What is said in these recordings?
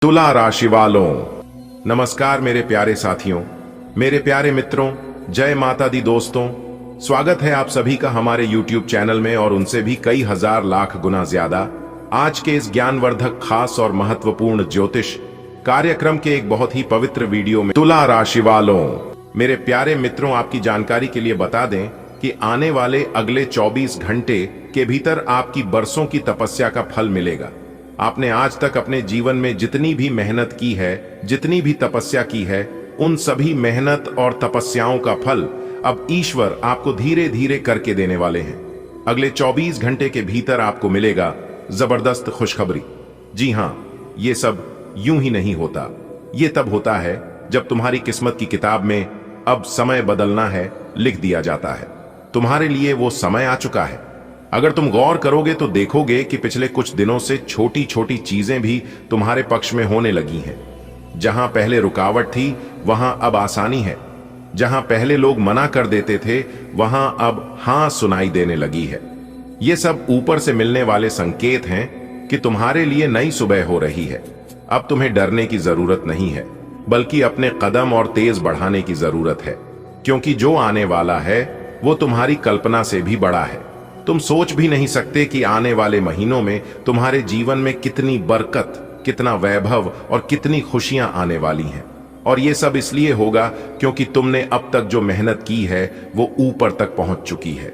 तुला राशि वालों, नमस्कार मेरे प्यारे साथियों, मेरे प्यारे मित्रों, जय माता दी दोस्तों। स्वागत है आप सभी का हमारे YouTube चैनल में और उनसे भी कई हजार लाख गुना ज्यादा आज के इस ज्ञानवर्धक, खास और महत्वपूर्ण ज्योतिष कार्यक्रम के एक बहुत ही पवित्र वीडियो में। तुला राशि वालों, मेरे प्यारे मित्रों, आपकी जानकारी के लिए बता दें कि आने वाले अगले 24 घंटे के भीतर आपकी बरसों की तपस्या का फल मिलेगा। आपने आज तक अपने जीवन में जितनी भी मेहनत की है, जितनी भी तपस्या की है, उन सभी मेहनत और तपस्याओं का फल अब ईश्वर आपको धीरे धीरे करके देने वाले हैं। अगले 24 घंटे के भीतर आपको मिलेगा जबरदस्त खुशखबरी। जी हां, ये सब यूं ही नहीं होता। ये तब होता है जब तुम्हारी किस्मत की किताब में अब समय बदलना है लिख दिया जाता है। तुम्हारे लिए वो समय आ चुका है। अगर तुम गौर करोगे तो देखोगे कि पिछले कुछ दिनों से छोटी छोटी चीजें भी तुम्हारे पक्ष में होने लगी हैं। जहां पहले रुकावट थी वहां अब आसानी है। जहां पहले लोग मना कर देते थे वहां अब हां सुनाई देने लगी है। ये सब ऊपर से मिलने वाले संकेत हैं कि तुम्हारे लिए नई सुबह हो रही है। अब तुम्हें डरने की जरूरत नहीं है, बल्कि अपने कदम और तेज बढ़ाने की जरूरत है, क्योंकि जो आने वाला है वो तुम्हारी कल्पना से भी बड़ा है। तुम सोच भी नहीं सकते कि आने वाले महीनों में तुम्हारे जीवन में कितनी बरकत, कितना वैभव और कितनी खुशियां आने वाली हैं। और ये सब इसलिए होगा क्योंकि तुमने अब तक जो मेहनत की है वो ऊपर तक पहुंच चुकी है।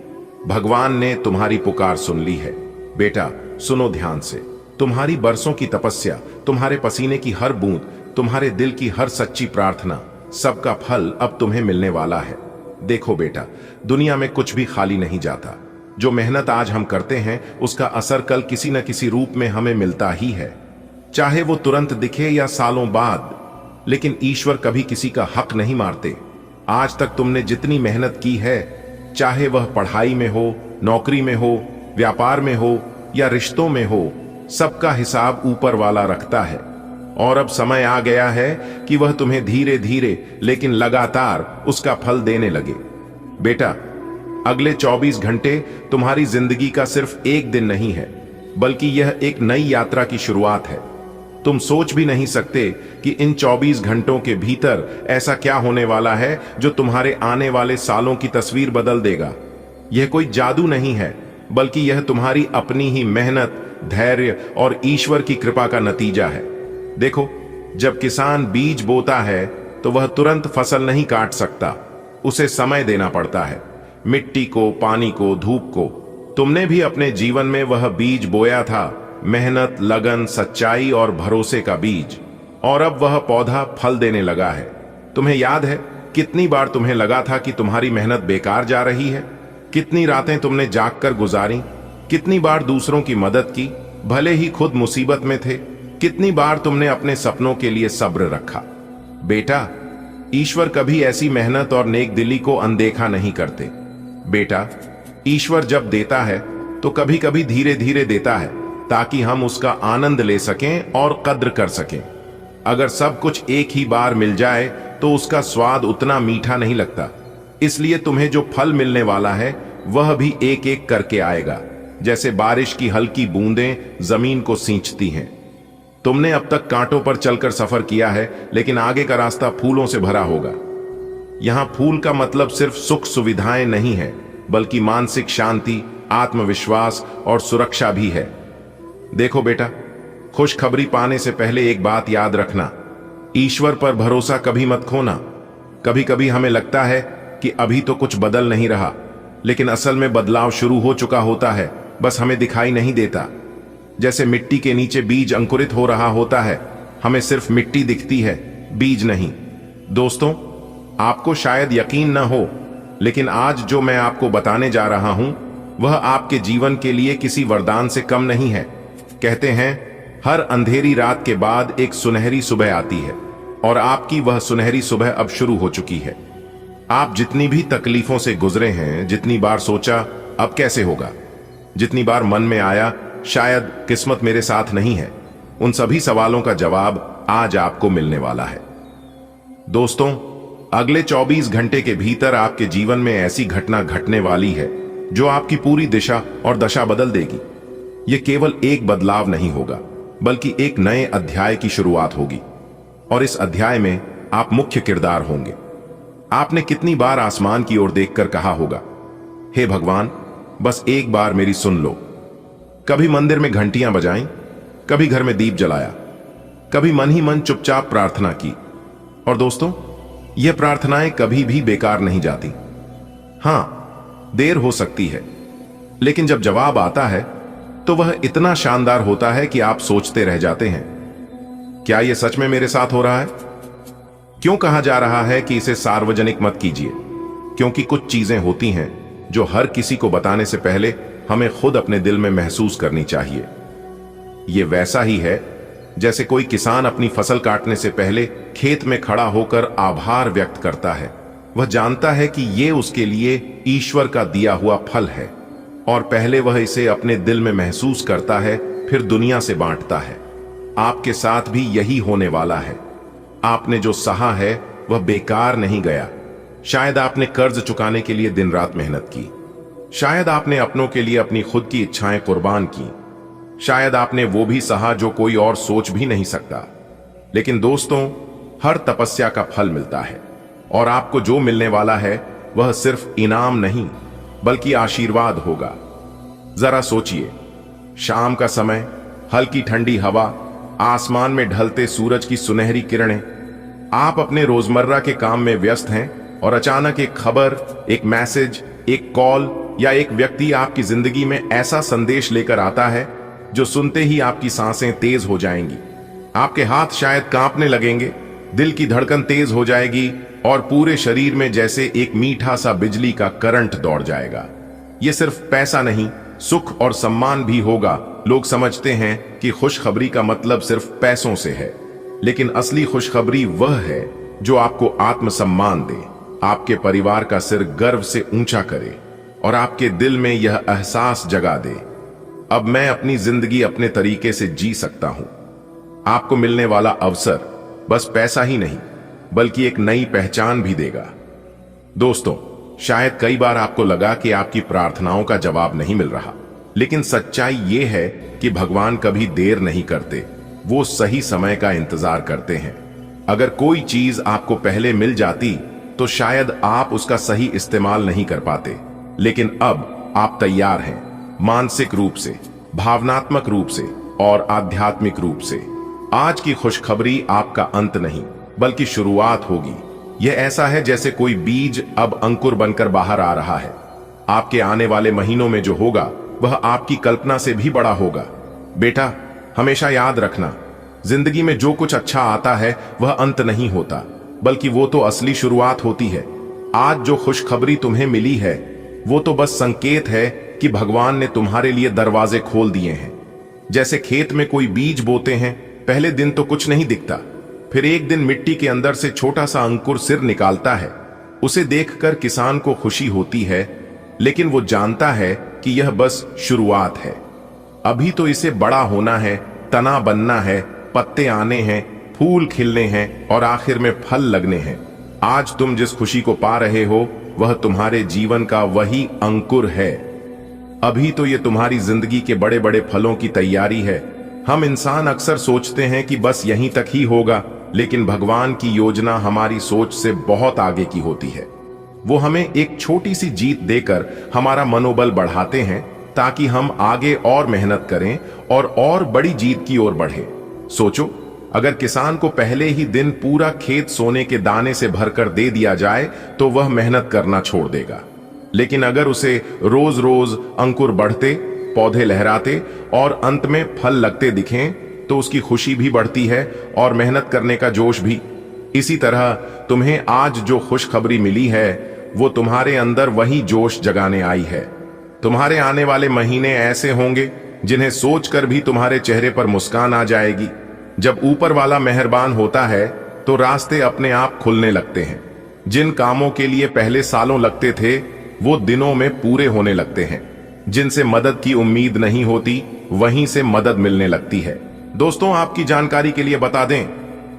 भगवान ने तुम्हारी पुकार सुन ली है। बेटा, सुनो ध्यान से। तुम्हारी बरसों की तपस्या, तुम्हारे पसीने की हर बूंद, तुम्हारे दिल की हर सच्ची प्रार्थना, सबका फल अब तुम्हें मिलने वाला है। देखो बेटा, दुनिया में कुछ भी खाली नहीं जाता। जो मेहनत आज हम करते हैं उसका असर कल किसी न किसी रूप में हमें मिलता ही है, चाहे वो तुरंत दिखे या सालों बाद। लेकिन ईश्वर कभी किसी का हक नहीं मारते। आज तक तुमने जितनी मेहनत की है, चाहे वह पढ़ाई में हो, नौकरी में हो, व्यापार में हो या रिश्तों में हो, सबका हिसाब ऊपर वाला रखता है। और अब समय आ गया है कि वह तुम्हें धीरे धीरे लेकिन लगातार उसका फल देने लगे। बेटा, अगले 24 घंटे तुम्हारी जिंदगी का सिर्फ एक दिन नहीं है, बल्कि यह एक नई यात्रा की शुरुआत है। तुम सोच भी नहीं सकते कि इन 24 घंटों के भीतर ऐसा क्या होने वाला है जो तुम्हारे आने वाले सालों की तस्वीर बदल देगा। यह कोई जादू नहीं है, बल्कि यह तुम्हारी अपनी ही मेहनत, धैर्य और ईश्वर की कृपा का नतीजा है। देखो, जब किसान बीज बोता है तो वह तुरंत फसल नहीं काट सकता। उसे समय देना पड़ता है, मिट्टी को, पानी को, धूप को। तुमने भी अपने जीवन में वह बीज बोया था, मेहनत, लगन, सच्चाई और भरोसे का बीज, और अब वह पौधा फल देने लगा है। तुम्हें याद है कितनी बार तुम्हें लगा था कि तुम्हारी मेहनत बेकार जा रही है? कितनी रातें तुमने जागकर गुजारी? कितनी बार दूसरों की मदद की, भले ही खुद मुसीबत में थे? कितनी बार तुमने अपने सपनों के लिए सब्र रखा? बेटा, ईश्वर कभी ऐसी मेहनत और नेक दिली को अनदेखा नहीं करते। बेटा, ईश्वर जब देता है तो कभी कभी धीरे धीरे देता है, ताकि हम उसका आनंद ले सकें और कद्र कर सकें। अगर सब कुछ एक ही बार मिल जाए तो उसका स्वाद उतना मीठा नहीं लगता। इसलिए तुम्हें जो फल मिलने वाला है वह भी एक एक करके आएगा, जैसे बारिश की हल्की बूंदें जमीन को सींचती हैं। तुमने अब तक कांटों पर चलकर सफर किया है, लेकिन आगे का रास्ता फूलों से भरा होगा। यहां फूल का मतलब सिर्फ सुख सुविधाएं नहीं है, बल्कि मानसिक शांति, आत्मविश्वास और सुरक्षा भी है। देखो बेटा, खुशखबरी पाने से पहले एक बात याद रखना, ईश्वर पर भरोसा कभी मत खोना। कभी कभी हमें लगता है कि अभी तो कुछ बदल नहीं रहा, लेकिन असल में बदलाव शुरू हो चुका होता है, बस हमें दिखाई नहीं देता। जैसे मिट्टी के नीचे बीज अंकुरित हो रहा होता है, हमें सिर्फ मिट्टी दिखती है, बीज नहीं। दोस्तों, आपको शायद यकीन न हो, लेकिन आज जो मैं आपको बताने जा रहा हूं वह आपके जीवन के लिए किसी वरदान से कम नहीं है। कहते हैं, हर अंधेरी रात के बाद एक सुनहरी सुबह आती है, और आपकी वह सुनहरी सुबह अब शुरू हो चुकी है। आप जितनी भी तकलीफों से गुजरे हैं, जितनी बार सोचा अब कैसे होगा, जितनी बार मन में आया शायद किस्मत मेरे साथ नहीं है, उन सभी सवालों का जवाब आज आपको मिलने वाला है। दोस्तों, अगले 24 घंटे के भीतर आपके जीवन में ऐसी घटना घटने वाली है जो आपकी पूरी दिशा और दशा बदल देगी। यह केवल एक बदलाव नहीं होगा, बल्कि एक नए अध्याय की शुरुआत होगी। और इस अध्याय में आप मुख्य किरदार होंगे। आपने कितनी बार आसमान की ओर देखकर कहा होगा, हे भगवान, बस एक बार मेरी सुन लो। कभी मंदिर में घंटियां बजाईं, कभी घर में दीप जलाया, कभी मन ही मन चुपचाप प्रार्थना की। और दोस्तों, यह प्रार्थनाएं कभी भी बेकार नहीं जाती। हां, देर हो सकती है, लेकिन जब जवाब आता है तो वह इतना शानदार होता है कि आप सोचते रह जाते हैं, क्या यह सच में मेरे साथ हो रहा है? क्यों कहा जा रहा है कि इसे सार्वजनिक मत कीजिए? क्योंकि कुछ चीजें होती हैं जो हर किसी को बताने से पहले हमें खुद अपने दिल में महसूस करनी चाहिए। यह वैसा ही है जैसे कोई किसान अपनी फसल काटने से पहले खेत में खड़ा होकर आभार व्यक्त करता है। वह जानता है कि यह उसके लिए ईश्वर का दिया हुआ फल है, और पहले वह इसे अपने दिल में महसूस करता है, फिर दुनिया से बांटता है। आपके साथ भी यही होने वाला है। आपने जो सहा है वह बेकार नहीं गया। शायद आपने कर्ज चुकाने के लिए दिन रात मेहनत की, शायद आपने अपनों के लिए अपनी खुद की इच्छाएं कुर्बान की, शायद आपने वो भी सहा जो कोई और सोच भी नहीं सकता। लेकिन दोस्तों, हर तपस्या का फल मिलता है, और आपको जो मिलने वाला है वह सिर्फ इनाम नहीं बल्कि आशीर्वाद होगा। जरा सोचिए, शाम का समय, हल्की ठंडी हवा, आसमान में ढलते सूरज की सुनहरी किरणें। आप अपने रोजमर्रा के काम में व्यस्त हैं और अचानक एक खबर, एक मैसेज, एक कॉल या एक व्यक्ति आपकी जिंदगी में ऐसा संदेश लेकर आता है जो सुनते ही आपकी सांसें तेज हो जाएंगी। आपके हाथ शायद कांपने लगेंगे, दिल की धड़कन तेज हो जाएगी और पूरे शरीर में जैसे एक मीठा सा बिजली का करंट दौड़ जाएगा। यह सिर्फ पैसा नहीं, सुख और सम्मान भी होगा। लोग समझते हैं कि खुशखबरी का मतलब सिर्फ पैसों से है, लेकिन असली खुशखबरी वह है जो आपको आत्मसम्मान दे, आपके परिवार का सिर गर्व से ऊंचा करे और आपके दिल में यह एहसास जगा दे, अब मैं अपनी जिंदगी अपने तरीके से जी सकता हूं। आपको मिलने वाला अवसर बस पैसा ही नहीं बल्कि एक नई पहचान भी देगा। दोस्तों, शायद कई बार आपको लगा कि आपकी प्रार्थनाओं का जवाब नहीं मिल रहा, लेकिन सच्चाई यह है कि भगवान कभी देर नहीं करते, वो सही समय का इंतजार करते हैं। अगर कोई चीज आपको पहले मिल जाती तो शायद आप उसका सही इस्तेमाल नहीं कर पाते, लेकिन अब आप तैयार हैं, मानसिक रूप से, भावनात्मक रूप से और आध्यात्मिक रूप से। आज की खुशखबरी आपका अंत नहीं बल्कि शुरुआत होगी। यह ऐसा है जैसे कोई बीज अब अंकुर बनकर बाहर आ रहा है। आपके आने वाले महीनों में जो होगा वह आपकी कल्पना से भी बड़ा होगा। बेटा, हमेशा याद रखना, जिंदगी में जो कुछ अच्छा आता है वह अंत नहीं होता, बल्कि वो तो असली शुरुआत होती है। आज जो खुशखबरी तुम्हें मिली है वो तो बस संकेत है कि भगवान ने तुम्हारे लिए दरवाजे खोल दिए हैं। जैसे खेत में कोई बीज बोते हैं, पहले दिन तो कुछ नहीं दिखता, फिर एक दिन मिट्टी के अंदर से छोटा सा अंकुर सिर निकालता है। उसे देखकर किसान को खुशी होती है, लेकिन वो जानता है कि यह बस शुरुआत है। अभी तो इसे बड़ा होना है, तना बनना है, पत्ते आने हैं, फूल खिलने हैं और आखिर में फल लगने हैं। आज तुम जिस खुशी को पा रहे हो वह तुम्हारे जीवन का वही अंकुर है। अभी तो ये तुम्हारी जिंदगी के बड़े बड़े फलों की तैयारी है। हम इंसान अक्सर सोचते हैं कि बस यहीं तक ही होगा, लेकिन भगवान की योजना हमारी सोच से बहुत आगे की होती है। वो हमें एक छोटी सी जीत देकर हमारा मनोबल बढ़ाते हैं ताकि हम आगे और मेहनत करें और बड़ी जीत की ओर बढ़े। सोचो, अगर किसान को पहले ही दिन पूरा खेत सोने के दाने से भरकर दे दिया जाए तो वह मेहनत करना छोड़ देगा, लेकिन अगर उसे रोज रोज अंकुर बढ़ते, पौधे लहराते और अंत में फल लगते दिखें तो उसकी खुशी भी बढ़ती है और मेहनत करने का जोश भी। इसी तरह तुम्हें आज जो खुशखबरी मिली है वो तुम्हारे अंदर वही जोश जगाने आई है। तुम्हारे आने वाले महीने ऐसे होंगे जिन्हें सोचकर भी तुम्हारे चेहरे पर मुस्कान आ जाएगी। जब ऊपर वाला मेहरबान होता है तो रास्ते अपने आप खुलने लगते हैं। जिन कामों के लिए पहले सालों लगते थे वो दिनों में पूरे होने लगते हैं। जिनसे मदद की उम्मीद नहीं होती वहीं से मदद मिलने लगती है। दोस्तों, आपकी जानकारी के लिए बता दें,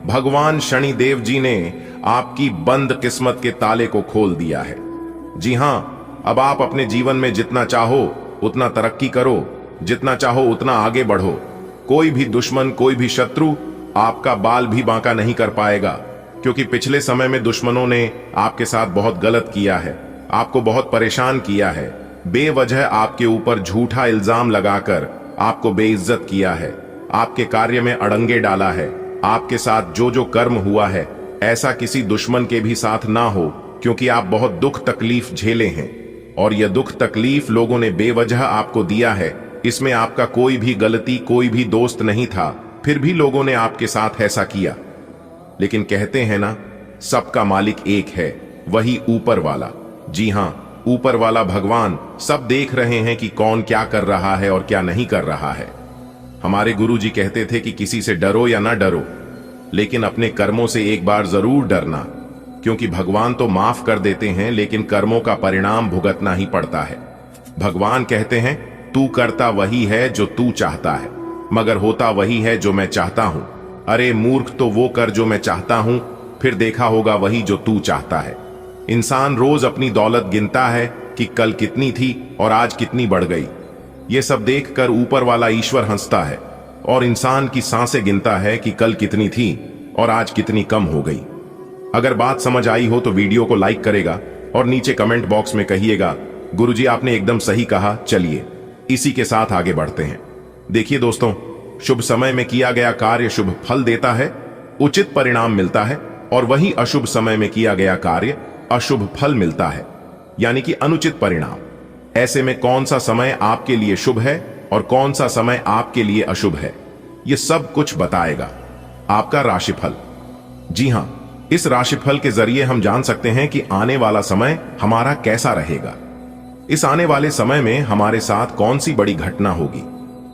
भगवान शनिदेव जी ने आपकी बंद किस्मत के ताले को खोल दिया है। जी हां, अब आप अपने जीवन में जितना चाहो उतना तरक्की करो, जितना चाहो उतना आगे बढ़ो। कोई भी दुश्मन, कोई भी शत्रु आपका बाल भी बांका नहीं कर पाएगा, क्योंकि पिछले समय में दुश्मनों ने आपके साथ बहुत गलत किया है, आपको बहुत परेशान किया है, बेवजह आपके ऊपर झूठा इल्जाम लगाकर आपको बेइज्जत किया है, आपके कार्य में अड़ंगे डाला है। आपके साथ जो जो कर्म हुआ है ऐसा किसी दुश्मन के भी साथ ना हो, क्योंकि आप बहुत दुख तकलीफ झेले हैं और यह दुख तकलीफ लोगों ने बेवजह आपको दिया है। इसमें आपका कोई भी गलती, कोई भी दोस्त नहीं था, फिर भी लोगों ने आपके साथ ऐसा किया। लेकिन कहते हैं ना, सबका मालिक एक है, वही ऊपर वाला। जी हां, ऊपर वाला भगवान सब देख रहे हैं कि कौन क्या कर रहा है और क्या नहीं कर रहा है। हमारे गुरुजी कहते थे कि किसी से डरो या ना डरो, लेकिन अपने कर्मों से एक बार जरूर डरना, क्योंकि भगवान तो माफ कर देते हैं, लेकिन कर्मों का परिणाम भुगतना ही पड़ता है। भगवान कहते हैं, तू करता वही है जो तू चाहता है, मगर होता वही है जो मैं चाहता हूं। अरे मूर्ख, तो वो कर जो मैं चाहता हूं, फिर देखा होगा वही जो तू चाहता है। इंसान रोज अपनी दौलत गिनता है कि कल कितनी थी और आज कितनी बढ़ गई। ये सब देखकर ऊपर वाला ईश्वर हंसता है और इंसान की सांसें गिनता है कि कल कितनी थी और आज कितनी कम हो गई। अगर बात समझ आई हो तो वीडियो को लाइक करेगा और नीचे कमेंट बॉक्स में कहिएगा, गुरुजी आपने एकदम सही कहा। चलिए इसी के साथ आगे बढ़ते हैं। देखिए दोस्तों, शुभ समय में किया गया कार्य शुभ फल देता है, उचित परिणाम मिलता है, और वही अशुभ समय में किया गया कार्य अशुभ फल मिलता है, यानी कि अनुचित परिणाम। ऐसे में कौन सा समय आपके लिए शुभ है और कौन सा समय आपके लिए अशुभ है, यह सब कुछ बताएगा आपका राशिफल। जी हां, इस राशिफल के जरिए हम जान सकते हैं कि आने वाला समय हमारा कैसा रहेगा। इस आने वाले समय में हमारे साथ कौन सी बड़ी घटना होगी,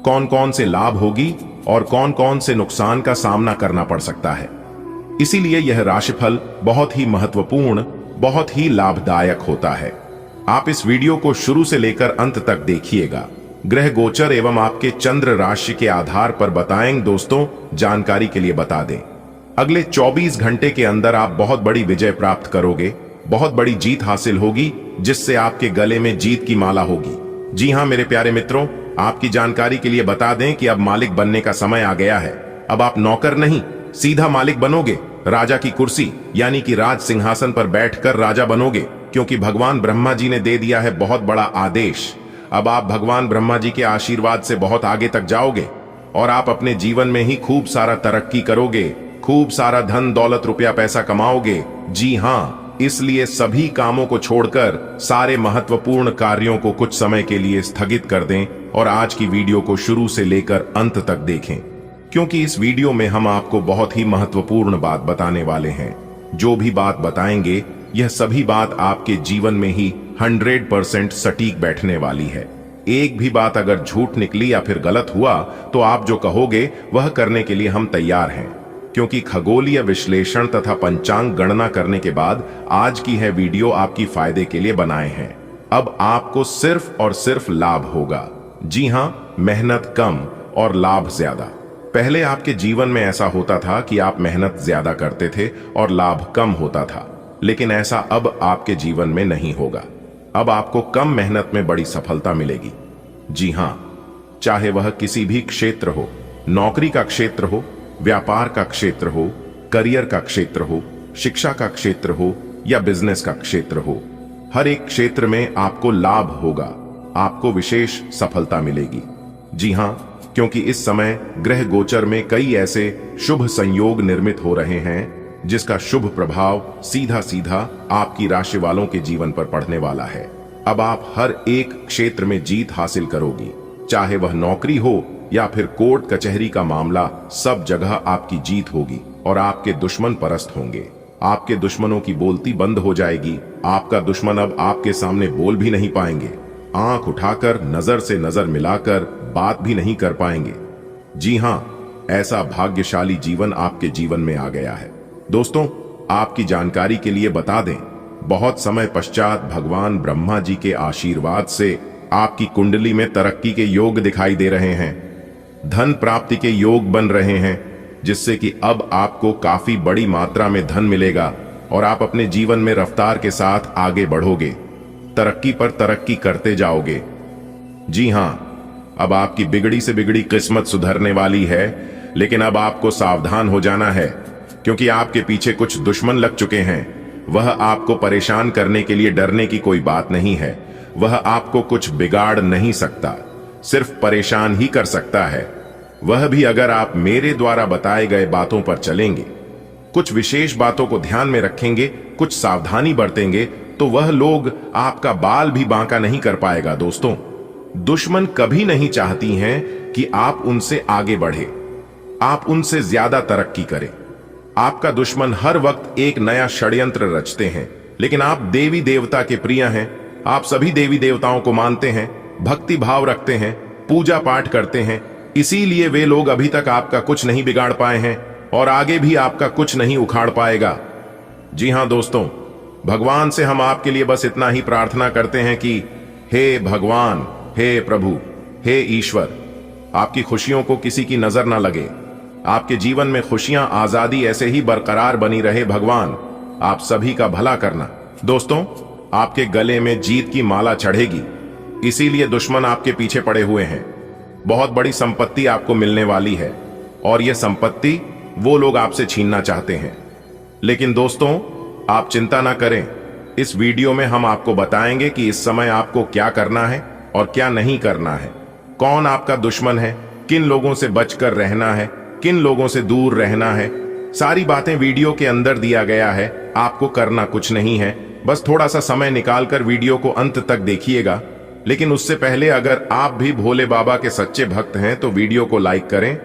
कौन कौन से लाभ होगी और कौन कौन से नुकसान का सामना करना पड़ सकता है। इसीलिए यह राशिफल बहुत ही महत्वपूर्ण, बहुत ही लाभदायक होता है। आप इस वीडियो को शुरू से लेकर अंत तक देखिएगा। ग्रह गोचर एवं आपके चंद्र राशि के आधार पर बताएंगे दोस्तों। जानकारी के लिए बता दें, अगले 24 घंटे के अंदर आप बहुत बड़ी विजय प्राप्त करोगे, बहुत बड़ी जीत हासिल होगी, जिससे आपके गले में जीत की माला होगी। जी हां मेरे प्यारे मित्रों, आपकी जानकारी के लिए बता दें कि अब मालिक बनने का समय आ गया है। अब आप नौकर नहीं, सीधा मालिक बनोगे। राजा की कुर्सी यानी कि राज सिंहासन पर बैठकर राजा बनोगे, क्योंकि भगवान ब्रह्मा जी ने दे दिया है बहुत बड़ा आदेश। अब आप भगवान ब्रह्मा जी के आशीर्वाद से बहुत आगे तक जाओगे और आप अपने जीवन में ही खूब सारा तरक्की करोगे, खूब सारा धन दौलत रुपया पैसा कमाओगे। जी हां, इसलिए सभी कामों को छोड़कर सारे महत्वपूर्ण कार्यों को कुछ समय के लिए स्थगित कर दें और आज की वीडियो को शुरू से लेकर अंत तक देखें, क्योंकि इस वीडियो में हम आपको बहुत ही महत्वपूर्ण बात बताने वाले हैं। जो भी बात बताएंगे यह सभी बात आपके जीवन में ही 100% सटीक बैठने वाली है। एक भी बात अगर झूठ निकली या फिर गलत हुआ तो आप जो कहोगे वह करने के लिए हम तैयार हैं, क्योंकि खगोलीय विश्लेषण तथा पंचांग गणना करने के बाद आज की है वीडियो आपकी फायदे के लिए बनाए हैं। अब आपको सिर्फ और सिर्फ लाभ होगा। जी हां, मेहनत कम और लाभ ज्यादा। पहले आपके जीवन में ऐसा होता था कि आप मेहनत ज्यादा करते थे और लाभ कम होता था, लेकिन ऐसा अब आपके जीवन में नहीं होगा। अब आपको कम मेहनत में बड़ी सफलता मिलेगी। जी हां, चाहे वह किसी भी क्षेत्र हो, नौकरी का क्षेत्र हो, व्यापार का क्षेत्र हो, करियर का क्षेत्र हो, शिक्षा का क्षेत्र हो या बिजनेस का क्षेत्र हो, हर एक क्षेत्र में आपको लाभ होगा, आपको विशेष सफलता मिलेगी। जी हां, क्योंकि इस समय ग्रह गोचर में कई ऐसे शुभ संयोग निर्मित हो रहे हैं जिसका शुभ प्रभाव सीधा सीधा आपकी राशि वालों के जीवन पर पड़ने वाला है। अब आप हर एक क्षेत्र में जीत हासिल करोगी, चाहे वह नौकरी हो या फिर कोर्ट कचहरी का मामला, सब जगह आपकी जीत होगी और आपके दुश्मन परस्त होंगे। आपके दुश्मनों की बोलती बंद हो जाएगी। आपका दुश्मन अब आपके सामने बोल भी नहीं पाएंगे, आंख उठाकर नजर से नजर मिलाकर बात भी नहीं कर पाएंगे। जी हां, ऐसा भाग्यशाली जीवन आपके जीवन में आ गया है। दोस्तों, आपकी जानकारी के लिए बता दें, बहुत समय पश्चात भगवान ब्रह्मा जी के आशीर्वाद से आपकी कुंडली में तरक्की के योग दिखाई दे रहे हैं, धन प्राप्ति के योग बन रहे हैं, जिससे कि अब आपको काफी बड़ी मात्रा में धन मिलेगा और आप अपने जीवन में रफ्तार के साथ आगे बढ़ोगे, तरक्की पर तरक्की करते जाओगे। जी हां, अब आपकी बिगड़ी से बिगड़ी किस्मत सुधरने वाली है, लेकिन अब आपको सावधान हो जाना है, क्योंकि आपके पीछे कुछ दुश्मन लग चुके हैं। वह आपको परेशान करने के लिए डरने की कोई बात नहीं है। वह आपको कुछ बिगाड़ नहीं सकता, सिर्फ परेशान ही कर सकता है। वह भी अगर आप मेरे द्वारा बताए गए बातों पर चलेंगे, कुछ विशेष बातों को ध्यान में रखेंगे, कुछ सावधानी बरतेंगे, तो वह लोग आपका बाल भी बांका नहीं कर पाएगा। दोस्तों, दुश्मन कभी नहीं चाहती हैं कि आप उनसे आगे बढ़े, आप उनसे ज्यादा तरक्की करें। आपका दुश्मन हर वक्त एक नया षड्यंत्र रचते हैं, लेकिन आप देवी देवता के प्रिय हैं। आप सभी देवी देवताओं को मानते हैं, भक्ति भाव रखते हैं, पूजा पाठ करते हैं। इसीलिए वे लोग अभी तक आपका कुछ नहीं बिगाड़ पाए हैं और आगे भी आपका कुछ नहीं उखाड़ पाएगा। जी हां दोस्तों, भगवान से हम आपके लिए बस इतना ही प्रार्थना करते हैं कि हे भगवान, हे प्रभु, हे ईश्वर, आपकी खुशियों को किसी की नजर ना लगे। आपके जीवन में खुशियां, आजादी ऐसे ही बरकरार बनी रहे। भगवान आप सभी का भला करना। दोस्तों, आपके गले में जीत की माला चढ़ेगी, इसीलिए दुश्मन आपके पीछे पड़े हुए हैं। बहुत बड़ी संपत्ति आपको मिलने वाली है और यह संपत्ति वो लोग आपसे छीनना चाहते हैं। लेकिन दोस्तों, आप चिंता ना करें। इस वीडियो में हम आपको बताएंगे कि इस समय आपको क्या करना है और क्या नहीं करना है, कौन आपका दुश्मन है, किन लोगों से बचकर रहना है, किन लोगों से दूर रहना है। सारी बातें वीडियो के अंदर दिया गया है। आपको करना कुछ नहीं है, बस थोड़ा सा समय निकालकर वीडियो को अंत तक देखिएगा। लेकिन उससे पहले अगर आप भी भोले बाबा के सच्चे भक्त हैं तो वीडियो को लाइक करें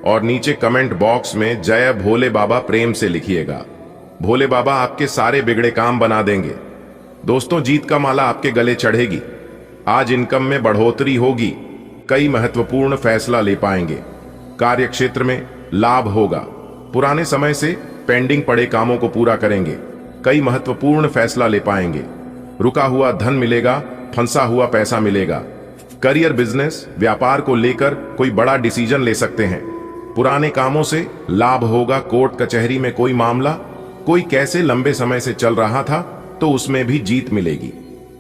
और नीचे कमेंट बॉक्स में जय भोले बाबा प्रेम से लिखिएगा। भोले बाबा आपके सारे बिगड़े काम बना देंगे। दोस्तों, जीत का माला आपके गले चढ़ेगी। आज इनकम में बढ़ोतरी होगी, कई महत्वपूर्ण फैसला ले पाएंगे, कार्य क्षेत्र में लाभ होगा, पुराने समय से पेंडिंग पड़े कामों को पूरा करेंगे, कई महत्वपूर्ण फैसला ले पाएंगे, रुका हुआ धन मिलेगा, फंसा हुआ पैसा मिलेगा। करियर, बिजनेस, व्यापार को लेकर कोई बड़ा डिसीजन ले सकते हैं। पुराने कामों से लाभ होगा। कोर्ट कचहरी में कोई मामला, कोई कैसे लंबे समय से चल रहा था तो उसमें भी जीत मिलेगी।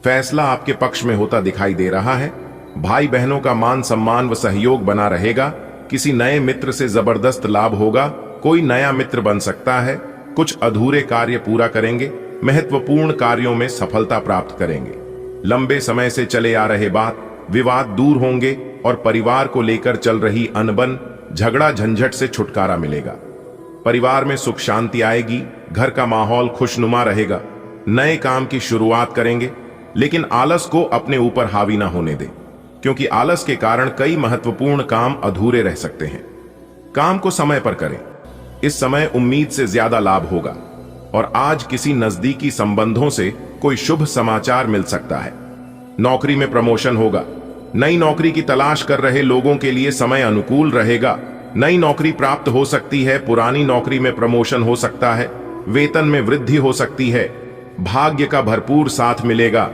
फैसला आपके पक्ष में होता दिखाई दे रहा है। भाई बहनों का मान सम्मान व सहयोग बना रहेगा। किसी नए मित्र से जबरदस्त लाभ होगा। कोई नया मित्र बन सकता है। कुछ अधूरे कार्य पूरा करेंगे। महत्वपूर्ण कार्यों में सफलता प्राप्त करेंगे। लंबे समय से चले आ रहे विवाद दूर होंगे और परिवार को लेकर चल रही अनबन, झगड़ा झंझट से छुटकारा मिलेगा। परिवार में सुख शांति आएगी। घर का माहौल खुशनुमा रहेगा। नए काम की शुरुआत करेंगे, लेकिन आलस को अपने ऊपर हावी ना होने दें, क्योंकि आलस के कारण कई महत्वपूर्ण काम अधूरे रह सकते हैं। काम को समय पर करें। इस समय उम्मीद से ज्यादा लाभ होगा और आज किसी नजदीकी संबंधों से कोई शुभ समाचार मिल सकता है। नौकरी में प्रमोशन होगा। नई नौकरी की तलाश कर रहे लोगों के लिए समय अनुकूल रहेगा। नई नौकरी प्राप्त हो सकती है। पुरानी नौकरी में प्रमोशन हो सकता है। वेतन में वृद्धि हो सकती है। भाग्य का भरपूर साथ मिलेगा।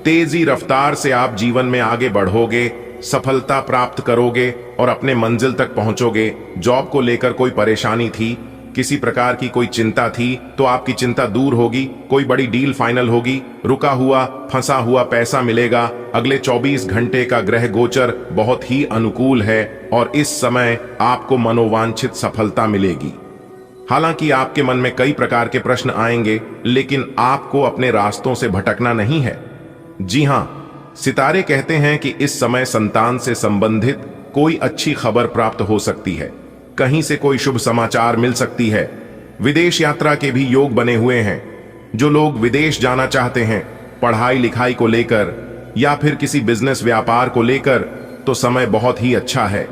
तेजी रफ्तार से आप जीवन में आगे बढ़ोगे, सफलता प्राप्त करोगे और अपने मंजिल तक पहुंचोगे। जॉब को लेकर कोई परेशानी थी, किसी प्रकार की कोई चिंता थी, तो आपकी चिंता दूर होगी। कोई बड़ी डील फाइनल होगी। रुका हुआ फंसा हुआ पैसा मिलेगा। अगले 24 घंटे का ग्रह गोचर बहुत ही अनुकूल है और इस समय आपको मनोवांछित सफलता मिलेगी। हालांकि आपके मन में कई प्रकार के प्रश्न आएंगे, लेकिन आपको अपने रास्तों से भटकना नहीं है। जी हां, सितारे कहते हैं कि इस समय संतान से संबंधित कोई अच्छी खबर प्राप्त हो सकती है। कहीं से कोई शुभ समाचार मिल सकती है। विदेश यात्रा के भी योग बने हुए हैं। जो लोग विदेश जाना चाहते हैं, पढ़ाई लिखाई को लेकर या फिर किसी बिजनेस व्यापार को लेकर, तो समय बहुत ही अच्छा है।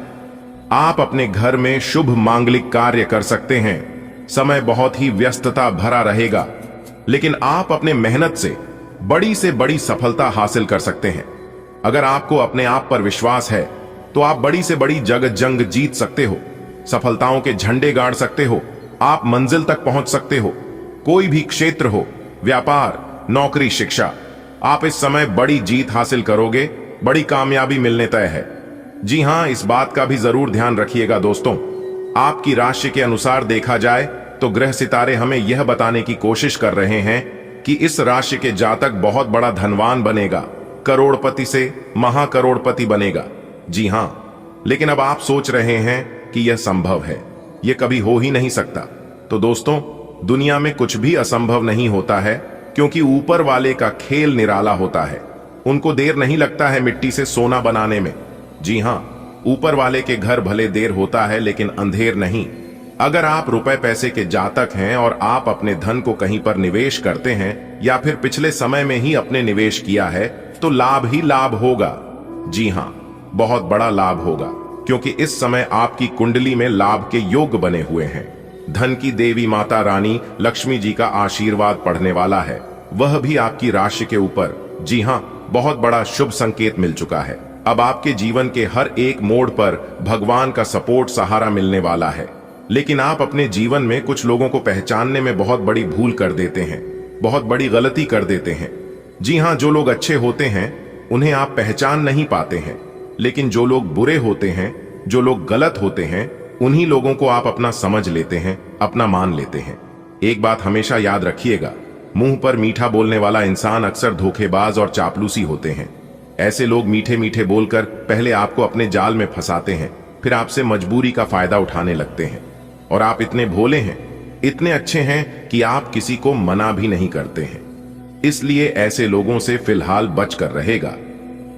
आप अपने घर में शुभ मांगलिक कार्य कर सकते हैं। समय बहुत ही व्यस्तता भरा रहेगा, लेकिन आप अपने मेहनत से बड़ी सफलता हासिल कर सकते हैं। अगर आपको अपने आप पर विश्वास है तो आप बड़ी से बड़ी जगत जंग जीत सकते हो। सफलताओं के झंडे गाड़ सकते हो। आप मंजिल तक पहुंच सकते हो। कोई भी क्षेत्र हो, व्यापार, नौकरी, शिक्षा, आप इस समय बड़ी जीत हासिल करोगे। बड़ी कामयाबी मिलने तय है। जी हां, इस बात का भी जरूर ध्यान रखिएगा दोस्तों। आपकी राशि के अनुसार देखा जाए तो ग्रह सितारे हमें यह बताने की कोशिश कर रहे हैं कि इस राशि के जातक बहुत बड़ा धनवान बनेगा, करोड़पति से महाकरोड़पति बनेगा। जी हाँ, लेकिन अब आप सोच रहे हैं कि यह संभव है, यह कभी हो ही नहीं सकता। तो दोस्तों, दुनिया में कुछ भी असंभव नहीं होता है, क्योंकि ऊपर वाले का खेल निराला होता है। उनको देर नहीं लगता है मिट्टी से सोना बनाने में। जी हाँ, ऊपर वाले के घर भले देर होता है, लेकिन अंधेर नहीं। अगर आप रुपए पैसे के जातक हैं और आप अपने धन को कहीं पर निवेश करते हैं या फिर पिछले समय में ही अपने निवेश किया है, तो लाभ ही लाभ होगा। जी हाँ, बहुत बड़ा लाभ होगा, क्योंकि इस समय आपकी कुंडली में लाभ के योग बने हुए हैं। धन की देवी माता रानी लक्ष्मी जी का आशीर्वाद पढ़ने वाला है, वह भी आपकी राशि के ऊपर। जी हाँ, बहुत बड़ा शुभ संकेत मिल चुका है। अब आपके जीवन के हर एक मोड़ पर भगवान का सपोर्ट सहारा मिलने वाला है। लेकिन आप अपने जीवन में कुछ लोगों को पहचानने में बहुत बड़ी भूल कर देते हैं, बहुत बड़ी गलती कर देते हैं। जी हाँ, जो लोग अच्छे होते हैं उन्हें आप पहचान नहीं पाते हैं, लेकिन जो लोग बुरे होते हैं, जो लोग गलत होते हैं, उन्हीं लोगों को आप अपना समझ लेते हैं, अपना मान लेते हैं। एक बात हमेशा याद रखिएगा, मुंह पर मीठा बोलने वाला इंसान अक्सर धोखेबाज और चापलूसी होते हैं। ऐसे लोग मीठे मीठे बोलकर पहले आपको अपने जाल में फंसाते हैं, फिर आपसे मजबूरी का फायदा उठाने लगते हैं। और आप इतने भोले हैं, इतने अच्छे हैं कि आप किसी को मना भी नहीं करते हैं। इसलिए ऐसे लोगों से फिलहाल बचकर रहेगा।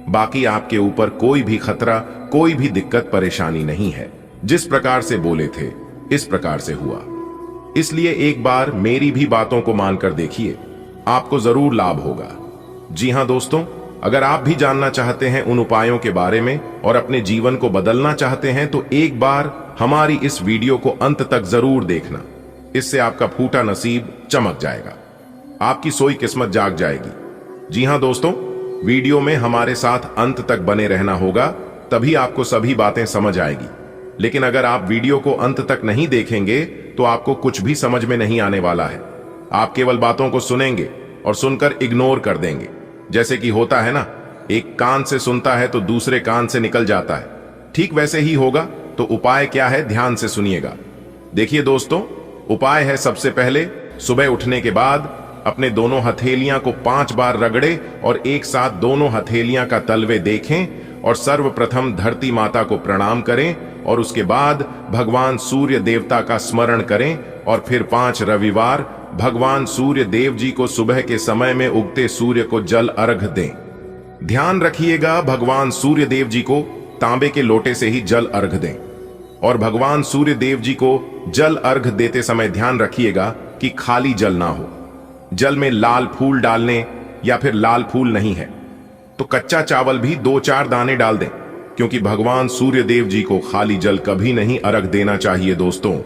बाकी आपके ऊपर कोई भी खतरा, कोई भी दिक्कत परेशानी नहीं है। जिस प्रकार से बोले थे इस प्रकार से हुआ। इसलिए एक बार मेरी भी बातों को मानकर देखिए, आपको जरूर लाभ होगा। जी हां दोस्तों, अगर आप भी जानना चाहते हैं उन उपायों के बारे में और अपने जीवन को बदलना चाहते हैं, तो एक बार हमारी इस वीडियो को अंत तक जरूर देखना। इससे आपका फूटा नसीब चमक जाएगा, आपकी सोई किस्मत जाग जाएगी। जी हां दोस्तों, वीडियो में हमारे साथ अंत तक बने रहना होगा, तभी आपको सभी बातें समझ आएगी। लेकिन अगर आप वीडियो को अंत तक नहीं देखेंगे तो आपको कुछ भी समझ में नहीं आने वाला है। आप केवल बातों को सुनेंगे और सुनकर इग्नोर कर देंगे। जैसे कि होता है ना, एक कान से सुनता है तो दूसरे कान से निकल जाता है, ठीक वैसे ही होगा। तो उपाय क्या है, ध्यान से सुनिएगा। देखिए दोस्तों, उपाय है सबसे पहले सुबह उठने के बाद अपने दोनों हथेलियां को 5 बार रगड़े और एक साथ दोनों हथेलियां का तलवे देखें और सर्वप्रथम धरती माता को प्रणाम करें और उसके बाद भगवान सूर्य देवता का स्मरण करें और फिर 5 रविवार भगवान सूर्य देव जी को सुबह के समय में उगते सूर्य को जल अर्घ दें। ध्यान रखिएगा, भगवान सूर्य देव जी को तांबे के लोटे से ही जल अर्घ दें। और भगवान सूर्य देव जी को जल अर्घ देते समय ध्यान रखिएगा कि खाली जल ना हो। जल में लाल फूल डालने या फिर लाल फूल नहीं है तो कच्चा चावल भी 2-4 दाने डाल दें, क्योंकि भगवान सूर्य देव जी को खाली जल कभी नहीं अर्घ देना चाहिए दोस्तों।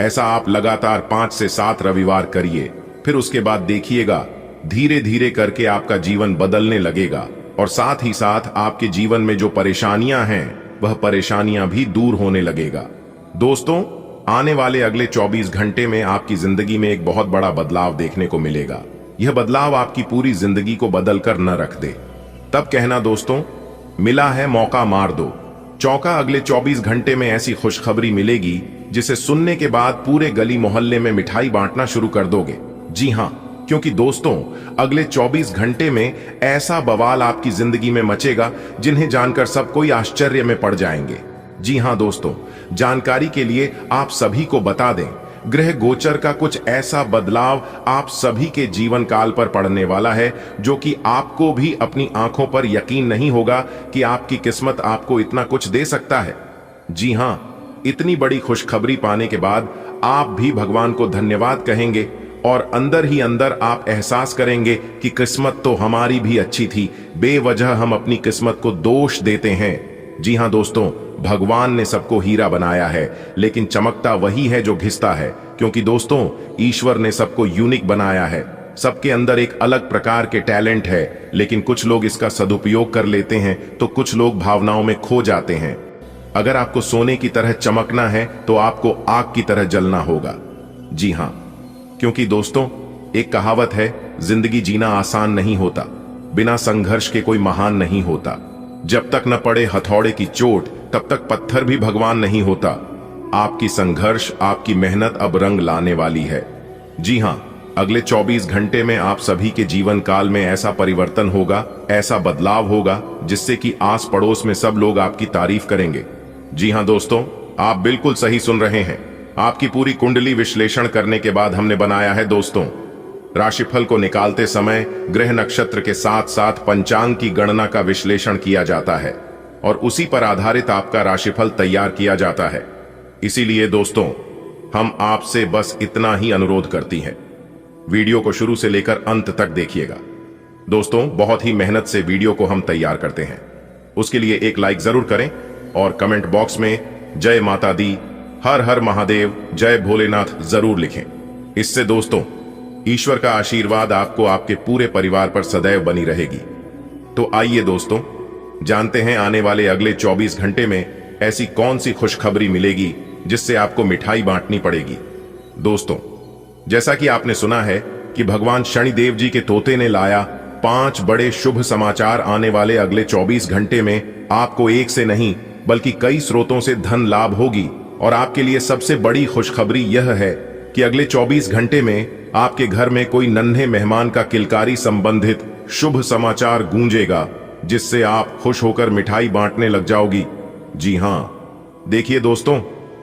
ऐसा आप लगातार 5 से 7 रविवार करिए, फिर उसके बाद देखिएगा धीरे धीरे करके आपका जीवन बदलने लगेगा और साथ ही साथ आपके जीवन में जो परेशानियां हैं वह परेशानियां भी दूर होने लगेगा। दोस्तों, आने वाले अगले 24 घंटे में आपकी जिंदगी में एक बहुत बड़ा बदलाव देखने को मिलेगा। यह बदलाव आपकी पूरी जिंदगी को बदल कर न रख दे। तब कहना दोस्तों, मिला है मौका मार दो चौका। अगले 24 घंटे में ऐसी खुशखबरी मिलेगी जिसे सुनने के बाद पूरे गली मोहल्ले में मिठाई बांटना शुरू कर दोगे। जी हां, क्योंकि दोस्तों अगले 24 घंटे में ऐसा बवाल आपकी जिंदगी में मचेगा जिन्हें जानकर सब कोई आश्चर्य में पड़ जाएंगे। जी हां दोस्तों, जानकारी के लिए आप सभी को बता दें, ग्रह गोचर का कुछ ऐसा बदलाव आप सभी के जीवन काल पर पड़ने वाला है जो कि आपको भी अपनी आंखों पर यकीन नहीं होगा कि आपकी किस्मत आपको इतना कुछ दे सकता है। जी हां, इतनी बड़ी खुशखबरी पाने के बाद आप भी भगवान को धन्यवाद कहेंगे और अंदर ही अंदर आप एहसास करेंगे कि किस्मत तो हमारी भी अच्छी थी, बेवजह हम अपनी किस्मत को दोष देते हैं। जी हां दोस्तों, भगवान ने सबको हीरा बनाया है, लेकिन चमकता वही है जो घिसता है, क्योंकि दोस्तों ईश्वर ने सबको यूनिक बनाया है। सबके अंदर एक अलग प्रकार के टैलेंट है, लेकिन कुछ लोग इसका सदुपयोग कर लेते हैं तो कुछ लोग भावनाओं में खो जाते हैं। अगर आपको सोने की तरह चमकना है तो आपको आग की तरह जलना होगा। जी हां, क्योंकि दोस्तों एक कहावत है, जिंदगी जीना आसान नहीं होता, बिना संघर्ष के कोई महान नहीं होता। जब तक न पड़े हथौड़े की चोट तब तक पत्थर भी भगवान नहीं होता। आपकी संघर्ष, आपकी मेहनत अब रंग लाने वाली है। जी हां, अगले 24 घंटे में आप सभी के जीवन काल में ऐसा परिवर्तन होगा, ऐसा बदलाव होगा जिससे कि आस पड़ोस में सब लोग आपकी तारीफ करेंगे। जी हां दोस्तों, आप बिल्कुल सही सुन रहे हैं। आपकी पूरी कुंडली विश्लेषण करने के बाद हमने बनाया है दोस्तों। राशिफल को निकालते समय ग्रह नक्षत्र के साथ साथ पंचांग की गणना का विश्लेषण किया जाता है और उसी पर आधारित आपका राशिफल तैयार किया जाता है। इसीलिए दोस्तों, हम आपसे बस इतना ही अनुरोध करती हैं, वीडियो को शुरू से लेकर अंत तक देखिएगा। दोस्तों, बहुत ही मेहनत से वीडियो को हम तैयार करते हैं, उसके लिए एक लाइक जरूर करें और कमेंट बॉक्स में जय माता दी, हर हर महादेव, जय भोलेनाथ जरूर लिखें। इससे दोस्तों ईश्वर का आशीर्वाद आपको आपके पूरे परिवार पर सदैव बनी रहेगी। तो आइए दोस्तों, जानते हैं आने वाले अगले 24 घंटे में ऐसी कौन सी खुशखबरी मिलेगी जिससे आपको मिठाई बांटनी पड़ेगी। दोस्तों, जैसा कि आपने सुना है कि भगवान शनिदेव जी के तोते ने लाया 5 बड़े शुभ समाचार। आने वाले अगले 24 घंटे में आपको एक से नहीं बल्कि कई स्रोतों से धन लाभ होगी। और आपके लिए सबसे बड़ी खुशखबरी यह है कि अगले 24 घंटे में आपके घर में कोई नन्हे मेहमान का किलकारी संबंधित शुभ समाचार गूंजेगा, जिससे आप खुश होकर मिठाई बांटने लग जाओगी। जी हां, देखिए दोस्तों,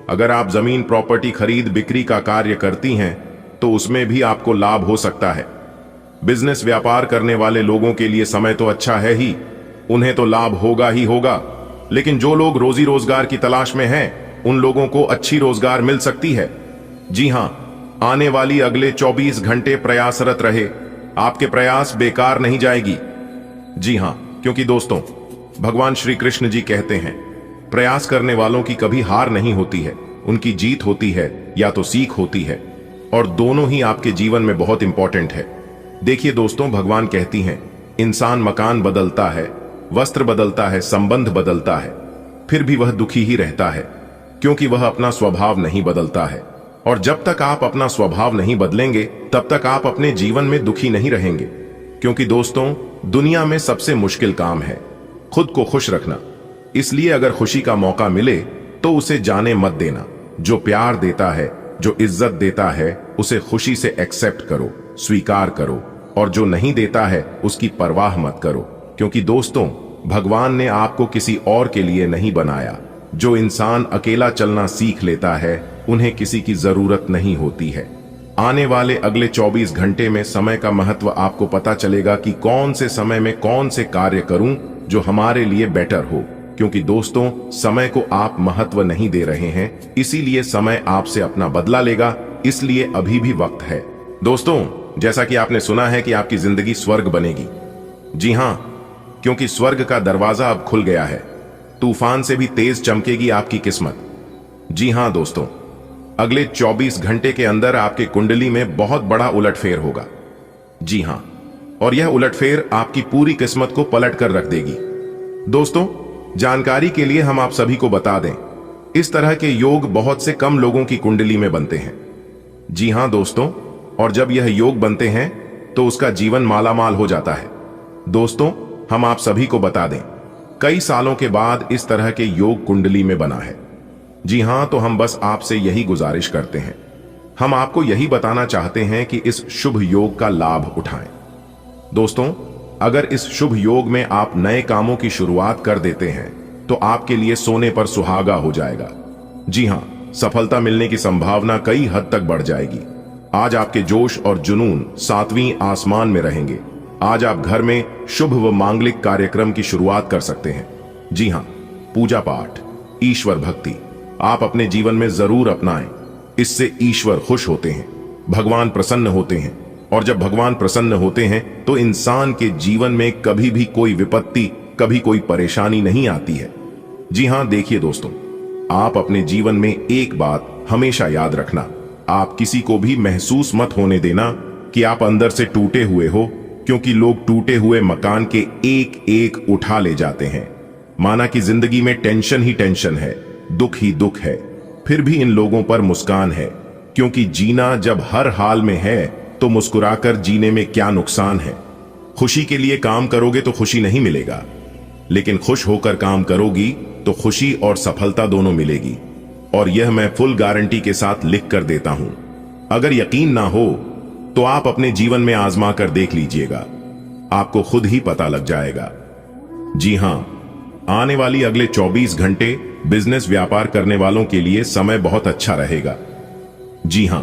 अगर आप जमीन प्रॉपर्टी खरीद बिक्री का कार्य करती हैं तो उसमें भी आपको लाभ हो सकता है। बिजनेस व्यापार करने वाले लोगों के लिए समय तो अच्छा है ही, उन्हें तो लाभ होगा ही होगा। लेकिन जो लोग रोजी रोजगार की तलाश में हैं, उन लोगों को अच्छी रोजगार मिल सकती है। जी हां, आने वाली अगले 24 घंटे प्रयासरत रहे, आपके प्रयास बेकार नहीं जाएगी। जी हां, क्योंकि दोस्तों भगवान श्री कृष्ण जी कहते हैं, प्रयास करने वालों की कभी हार नहीं होती है, उनकी जीत होती है या तो सीख होती है। और दोनों ही आपके जीवन में बहुत इंपॉर्टेंट है। देखिए दोस्तों, भगवान कहती हैं, इंसान मकान बदलता है, वस्त्र बदलता है, संबंध बदलता है, फिर भी वह दुखी ही रहता है, क्योंकि वह अपना स्वभाव नहीं बदलता है। और जब तक आप अपना स्वभाव नहीं बदलेंगे तब तक आप अपने जीवन में दुखी नहीं रहेंगे। क्योंकि दोस्तों, दुनिया में सबसे मुश्किल काम है खुद को खुश रखना। इसलिए अगर खुशी का मौका मिले तो उसे जाने मत देना। जो प्यार देता है, जो इज्जत देता है, उसे खुशी से एक्सेप्ट करो, स्वीकार करो। और जो नहीं देता है उसकी परवाह मत करो। क्योंकि दोस्तों, भगवान ने आपको किसी और के लिए नहीं बनाया। जो इंसान अकेला चलना सीख लेता है, उन्हें किसी की जरूरत नहीं होती है। आने वाले अगले 24 घंटे में समय का महत्व आपको पता चलेगा कि कौन से समय में कौन से कार्य करूं जो हमारे लिए बेटर हो। क्योंकि दोस्तों, समय को आप महत्व नहीं दे रहे हैं, इसीलिए समय आपसे अपना बदला लेगा। इसलिए अभी भी वक्त है। दोस्तों, जैसा कि आपने सुना है कि आपकी जिंदगी स्वर्ग बनेगी। जी हां, क्योंकि स्वर्ग का दरवाजा अब खुल गया है। तूफान से भी तेज चमकेगी आपकी किस्मत। जी हां दोस्तों, अगले 24 घंटे के अंदर आपके कुंडली में बहुत बड़ा उलटफेर होगा। जी हां, और यह उलटफेर आपकी पूरी किस्मत को पलट कर रख देगी। दोस्तों, जानकारी के लिए हम आप सभी को बता दें, इस तरह के योग बहुत से कम लोगों की कुंडली में बनते हैं। जी हां दोस्तों, और जब यह योग बनते हैं तो उसका जीवन मालामाल हो जाता है। दोस्तों, हम आप सभी को बता दें, कई सालों के बाद इस तरह के योग कुंडली में बना है। जी हां, तो हम बस आपसे यही गुजारिश करते हैं, हम आपको यही बताना चाहते हैं कि इस शुभ योग का लाभ उठाएं। दोस्तों, अगर इस शुभ योग में आप नए कामों की शुरुआत कर देते हैं तो आपके लिए सोने पर सुहागा हो जाएगा। जी हां, सफलता मिलने की संभावना कई हद तक बढ़ जाएगी। आज आपके जोश और जुनून 7वीं आसमान में रहेंगे। आज आप घर में शुभ व मांगलिक कार्यक्रम की शुरुआत कर सकते हैं। जी हां, पूजा पाठ, ईश्वर भक्ति आप अपने जीवन में जरूर अपनाएं। इससे ईश्वर खुश होते हैं, भगवान प्रसन्न होते हैं। और जब भगवान प्रसन्न होते हैं तो इंसान के जीवन में कभी भी कोई विपत्ति, कभी कोई परेशानी नहीं आती है। जी हां, देखिए दोस्तों, आप अपने जीवन में एक बात हमेशा याद रखना, आप किसी को भी महसूस मत होने देना कि आप अंदर से टूटे हुए हो। क्योंकि लोग टूटे हुए मकान के एक एक उठा ले जाते हैं, माना कि जिंदगी में टेंशन ही टेंशन है, दुख ही दुख है। फिर भी इन लोगों पर मुस्कान है, क्योंकि जीना जब हर हाल में है तो मुस्कुराकर जीने में क्या नुकसान है। खुशी के लिए काम करोगे तो खुशी नहीं मिलेगा, लेकिन खुश होकर काम करोगी तो खुशी और सफलता दोनों मिलेगी। और यह मैं फुल गारंटी के साथ लिख कर देता हूं। अगर यकीन ना हो तो आप अपने जीवन में आजमा कर देख लीजिएगा, आपको खुद ही पता लग जाएगा। जी हां, आने वाली अगले 24 घंटे बिजनेस व्यापार करने वालों के लिए समय बहुत अच्छा रहेगा। जी हां,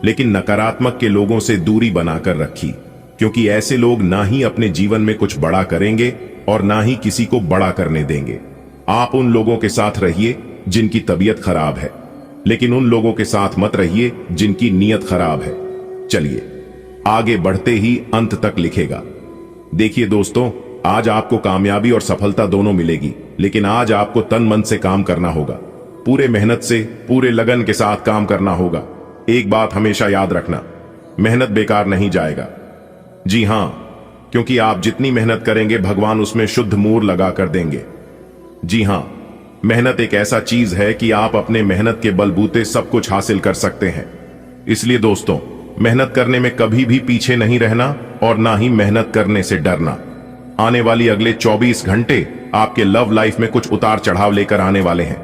लेकिन नकारात्मक के लोगों से दूरी बनाकर रखी, क्योंकि ऐसे लोग ना ही अपने जीवन में कुछ बड़ा करेंगे और ना ही किसी को बड़ा करने देंगे। आप उन लोगों के साथ रहिए जिनकी तबीयत खराब है, लेकिन उन लोगों के साथ मत रहिए जिनकी नीयत खराब है। चलिए आगे बढ़ते ही अंत तक लिखेगा। देखिए दोस्तों, आज आपको कामयाबी और सफलता दोनों मिलेगी, लेकिन आज आपको तन मन से काम करना होगा, पूरे मेहनत से, पूरे लगन के साथ काम करना होगा। एक बात हमेशा याद रखना, मेहनत बेकार नहीं जाएगा। जी हां, क्योंकि आप जितनी मेहनत करेंगे भगवान उसमें शुद्ध मूर लगा कर देंगे। जी हां, मेहनत एक ऐसा चीज है कि आप अपने मेहनत के बलबूते सब कुछ हासिल कर सकते हैं। इसलिए दोस्तों, मेहनत करने में कभी भी पीछे नहीं रहना और ना ही मेहनत करने से डरना। आने वाली अगले 24 घंटे आपके लव लाइफ में कुछ उतार चढ़ाव लेकर आने वाले हैं।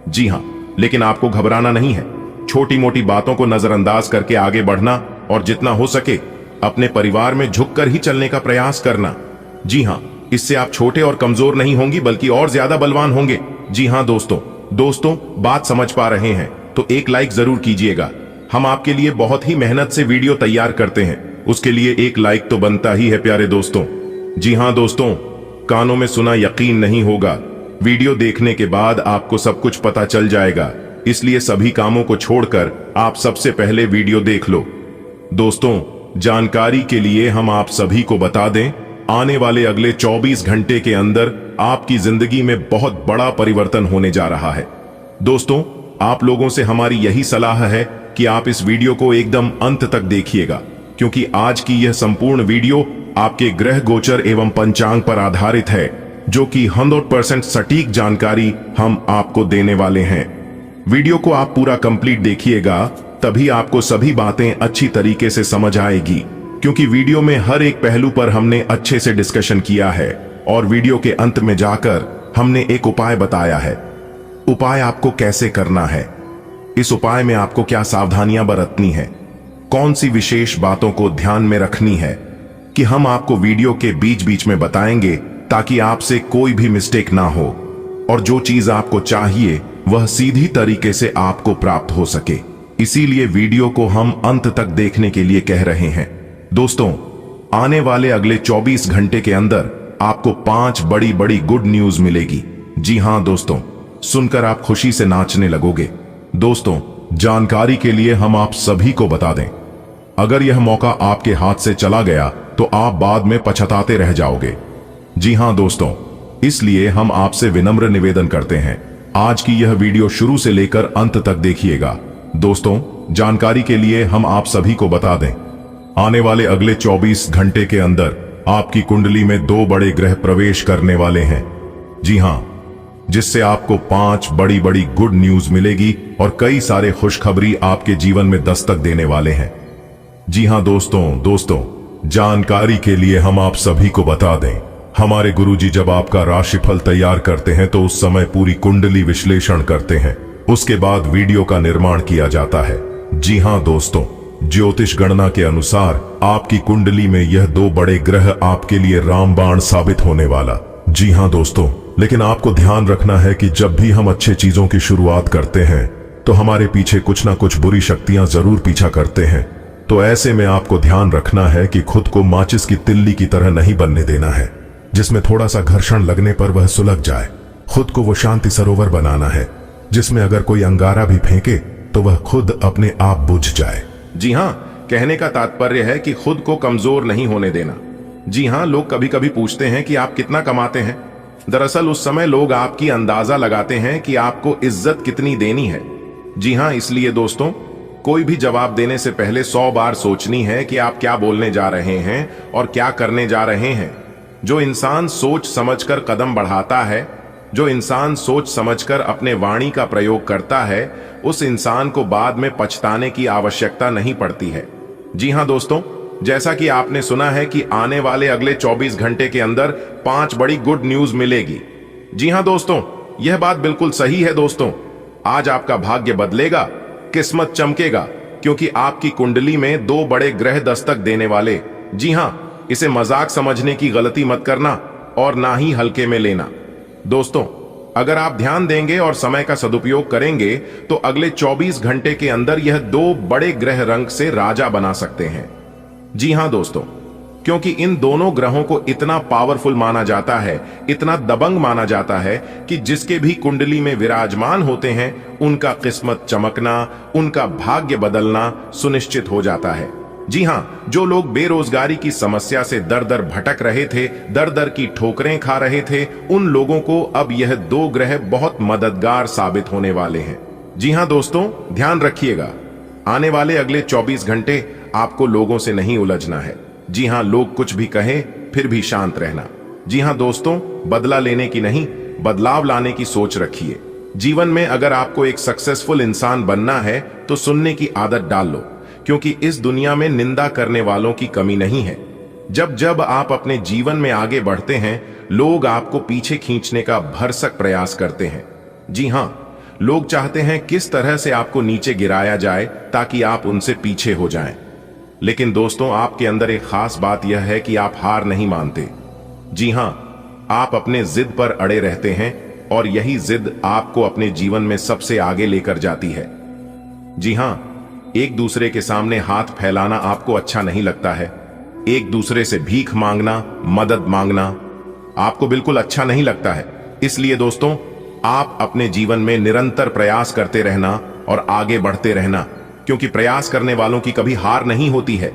जी हां, लेकिन आपको घबराना नहीं है। छोटी मोटी बातों को नजरअंदाज करके आगे बढ़ना और जितना हो सके अपने परिवार में झुककर ही चलने का प्रयास करना। जी हां, इससे आप छोटे और कमजोर नहीं होंगी बल्कि और ज्यादा बलवान होंगे। जी हां दोस्तों, बात समझ पा रहे हैं तो एक लाइक जरूर कीजिएगा। हम आपके लिए बहुत ही मेहनत से वीडियो तैयार करते हैं, उसके लिए एक लाइक तो बनता ही है प्यारे दोस्तों। जी हां दोस्तों, कानों में सुना यकीन नहीं होगा, वीडियो देखने के बाद आपको सब कुछ पता चल जाएगा। इसलिए सभी कामों को छोड़कर आप सबसे पहले वीडियो देख लो। दोस्तों, जानकारी के लिए हम आप सभी को बता दें, आने वाले अगले 24 घंटे के अंदर आपकी जिंदगी में बहुत बड़ा परिवर्तन होने जा रहा है। दोस्तों, आप लोगों से हमारी यही सलाह है कि आप इस वीडियो को एकदम अंत तक देखिएगा, क्योंकि आज की यह संपूर्ण वीडियो आपके ग्रह गोचर एवं पंचांग पर आधारित है, जो कि 100% सटीक जानकारी हम आपको देने वाले हैं। वीडियो को आप पूरा कंप्लीट देखिएगा, तभी आपको सभी बातें अच्छी तरीके से समझ आएगी, क्योंकि वीडियो में हर एक पहलू पर हमने अच्छे से डिस्कशन किया है और वीडियो के अंत में जाकर हमने एक उपाय बताया है। उपाय आपको कैसे करना है, इस उपाय में आपको क्या सावधानियां बरतनी है, कौन सी विशेष बातों को ध्यान में रखनी है, कि हम आपको वीडियो के बीच बीच में बताएंगे ताकि आपसे कोई भी मिस्टेक ना हो और जो चीज आपको चाहिए वह सीधी तरीके से आपको प्राप्त हो सके। इसीलिए वीडियो को हम अंत तक देखने के लिए कह रहे हैं। दोस्तों, आने वाले अगले 24 घंटे के अंदर आपको 5 बड़ी बड़ी गुड न्यूज मिलेगी। जी हां दोस्तों, सुनकर आप खुशी से नाचने लगोगे। दोस्तों, जानकारी के लिए हम आप सभी को बता दें, अगर यह मौका आपके हाथ से चला गया तो आप बाद में पछताते रह जाओगे। जी हां दोस्तों, इसलिए हम आपसे विनम्र निवेदन करते हैं, आज की यह वीडियो शुरू से लेकर अंत तक देखिएगा। दोस्तों, जानकारी के लिए हम आप सभी को बता दें, आने वाले अगले 24 घंटे के अंदर आपकी कुंडली में 2 बड़े ग्रह प्रवेश करने वाले हैं। जी हां, जिससे आपको 5 बड़ी बड़ी गुड न्यूज मिलेगी और कई सारे खुशखबरी आपके जीवन में दस्तक देने वाले हैं। जी हां दोस्तों, जानकारी के लिए हम आप सभी को बता दें, हमारे गुरुजी जब आपका राशिफल तैयार करते हैं तो उस समय पूरी कुंडली विश्लेषण करते हैं, उसके बाद वीडियो का निर्माण किया जाता है। जी हां दोस्तों, ज्योतिष गणना के अनुसार आपकी कुंडली में यह 2 बड़े ग्रह आपके लिए रामबाण साबित होने वाला। जी हां दोस्तों, लेकिन आपको ध्यान रखना है कि जब भी हम अच्छे चीजों की शुरुआत करते हैं तो हमारे पीछे कुछ ना कुछ बुरी शक्तियां जरूर पीछा करते हैं। तो ऐसे में आपको ध्यान रखना है कि खुद को माचिस की तिल्ली की तरह नहीं बनने देना है, जिसमें थोड़ा सा घर्षण लगने पर वह सुलग जाए। खुद को वो शांति सरोवर बनाना है, जिसमें अगर कोई अंगारा भी फेंके तो वह खुद अपने आप बुझ जाए। जी हां, कहने का तात्पर्य है कि खुद को कमजोर नहीं होने देना। जी हां, लोग कभी कभी पूछते हैं कि आप कितना कमाते हैं। दरअसल उस समय लोग आपकी अंदाजा लगाते हैं कि आपको इज्जत कितनी देनी है। जी हां, इसलिए दोस्तों, कोई भी जवाब देने से पहले 100 बार सोचनी है कि आप क्या बोलने जा रहे हैं और क्या करने जा रहे हैं। जो इंसान सोच समझकर कदम बढ़ाता है, जो इंसान सोच समझकर अपने वाणी का प्रयोग करता है, उस इंसान को बाद में पछताने की आवश्यकता नहीं पड़ती है। जी हां दोस्तों, जैसा कि आपने सुना है कि आने वाले अगले 24 घंटे के अंदर 5 बड़ी गुड न्यूज मिलेगी। जी हां दोस्तों, यह बात बिल्कुल सही है दोस्तों। आज आपका भाग्य बदलेगा, किस्मत चमकेगा क्योंकि आपकी कुंडली में 2 बड़े ग्रह दस्तक देने वाले, जी हां, इसे मजाक समझने की गलती मत करना और ना ही हल्के में लेना। दोस्तों, अगर आप ध्यान देंगे और समय का सदुपयोग करेंगे तो अगले 24 घंटे के अंदर यह 2 बड़े ग्रह रंग से राजा बना सकते हैं। जी हां दोस्तों, क्योंकि इन दोनों ग्रहों को इतना पावरफुल माना जाता है, इतना दबंग माना जाता है कि जिसके भी कुंडली में विराजमान होते हैं उनका किस्मत चमकना, उनका भाग्य बदलना सुनिश्चित हो जाता है। जी हां, जो लोग बेरोजगारी की समस्या से दर दर भटक रहे थे, दर दर की ठोकरें खा रहे थे, उन लोगों को अब यह 2 ग्रह बहुत मददगार साबित होने वाले हैं। जी हां दोस्तों, ध्यान रखिएगा, आने वाले अगले 24 घंटे आपको लोगों से नहीं उलझना है। जी हां, लोग कुछ भी कहें फिर भी शांत रहना। जी हां दोस्तों, बदला लेने की नहीं, बदलाव लाने की सोच रखिए। जीवन में अगर आपको एक सक्सेसफुल इंसान बनना है तो सुनने की आदत डाल लो, क्योंकि इस दुनिया में निंदा करने वालों की कमी नहीं है। जब जब आप अपने जीवन में आगे बढ़ते हैं, लोग आपको पीछे खींचने का भरसक प्रयास करते हैं। जी हां, लोग चाहते हैं किस तरह से आपको नीचे गिराया जाए ताकि आप उनसे पीछे हो जाएं। लेकिन दोस्तों, आपके अंदर एक खास बात यह है कि आप हार नहीं मानते। जी हां, आप अपने जिद पर अड़े रहते हैं और यही जिद आपको अपने जीवन में सबसे आगे लेकर जाती है। जी हां, एक दूसरे के सामने हाथ फैलाना आपको अच्छा नहीं लगता है। एक दूसरे से भीख मांगना, मदद मांगना आपको बिल्कुल अच्छा नहीं लगता है। इसलिए दोस्तों, आप अपने जीवन में निरंतर प्रयास करते रहना और आगे बढ़ते रहना, क्योंकि प्रयास करने वालों की कभी हार नहीं होती है।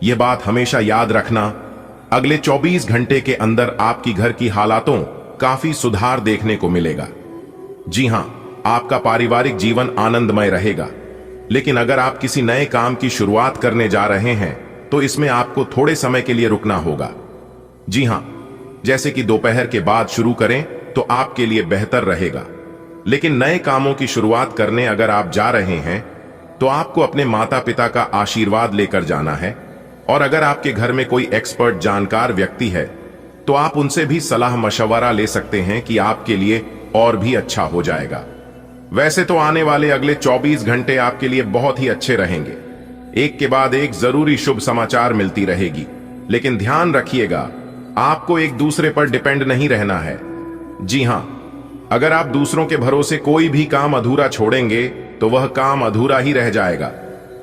यह बात हमेशा याद रखना। अगले 24 घंटे के अंदर आपकी घर की हालातों काफी सुधार देखने को मिलेगा। जी हां, आपका पारिवारिक जीवन आनंदमय रहेगा। लेकिन अगर आप किसी नए काम की शुरुआत करने जा रहे हैं तो इसमें आपको थोड़े समय के लिए रुकना होगा। जी हां, जैसे कि दोपहर के बाद शुरू करें तो आपके लिए बेहतर रहेगा। लेकिन नए कामों की शुरुआत करने अगर आप जा रहे हैं तो आपको अपने माता पिता का आशीर्वाद लेकर जाना है, और अगर आपके घर में कोई एक्सपर्ट जानकार व्यक्ति है तो आप उनसे भी सलाह मशवरा ले सकते हैं कि आपके लिए और भी अच्छा हो जाएगा। वैसे तो आने वाले अगले 24 घंटे आपके लिए बहुत ही अच्छे रहेंगे। एक के बाद एक जरूरी शुभ समाचार मिलती रहेगी। लेकिन ध्यान रखिएगा, आपको एक दूसरे पर डिपेंड नहीं रहना है। जी हां, अगर आप दूसरों के भरोसे कोई भी काम अधूरा छोड़ेंगे तो वह काम अधूरा ही रह जाएगा।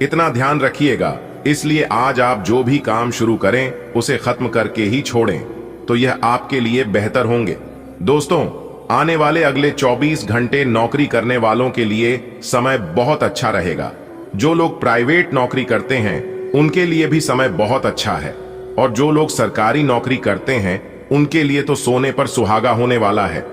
इतना ध्यान रखिएगा। इसलिए आज आप जो भी काम शुरू करें उसे खत्म करके ही छोड़ें, तो यह आपके लिए बेहतर होंगे। दोस्तों, आने वाले अगले 24 घंटे नौकरी करने वालों के लिए समय बहुत अच्छा रहेगा। जो लोग प्राइवेट नौकरी करते हैं उनके लिए भी समय बहुत अच्छा है, और जो लोग सरकारी नौकरी करते हैं उनके लिए तो सोने पर सुहागा होने वाला है।